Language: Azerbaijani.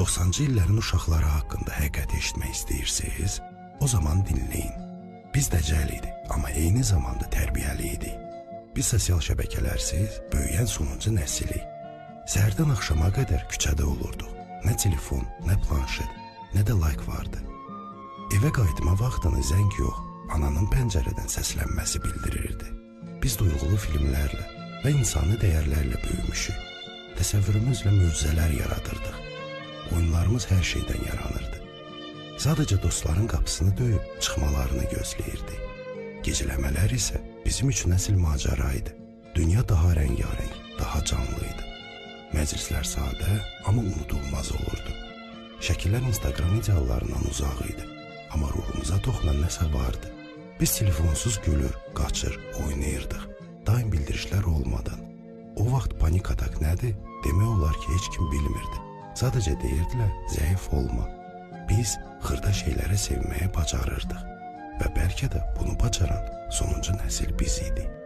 90-cı illərin uşaqları haqqında həqiqət eşitmək istəyirsiniz? O zaman dinləyin. Biz dəcəl idi, amma eyni zamanda tərbiyəli idik. Biz sosial şəbəkələrsiz böyüyən sonuncu nəsilik. Səhərdən axşama qədər küçədə olurduq. Nə telefon, nə planşet, nə də like vardı. Evə qayıtma vaxtını zəng yox, ananın pəncərədən səslənməsi bildirirdi. Biz duyğulu filmlərlə və insani dəyərlərlə böyümüşük. Təsəvvürümüzlə möcüzələr yaradırdıq. Oyunlarımız hər şeydən yaranırdı. Sadəcə dostların qapısını döyüb çıxmalarını gözləyirdi. Gecələmələr isə bizim üçün əsl macəra idi. Dünya daha rəngarəng, daha canlı idi. Məclislər sadə, amma unudulmaz olurdu. Şəkillər Instagram ideallarından uzaq idi, amma ruhumuza toxunan nəsə vardı. Biz telefonsuz gülür, qaçır, oynayırdıq. Daim bildirişlər olmadan. O vaxt panik atak nədir? Demək olar ki, heç kim bilmirdi. Sadəcə deyirdilər, zəif olma. Biz xırda şeyləri sevməyə bacarırdıq və bəlkə də bunu bacaran sonuncu nəsil biz idik.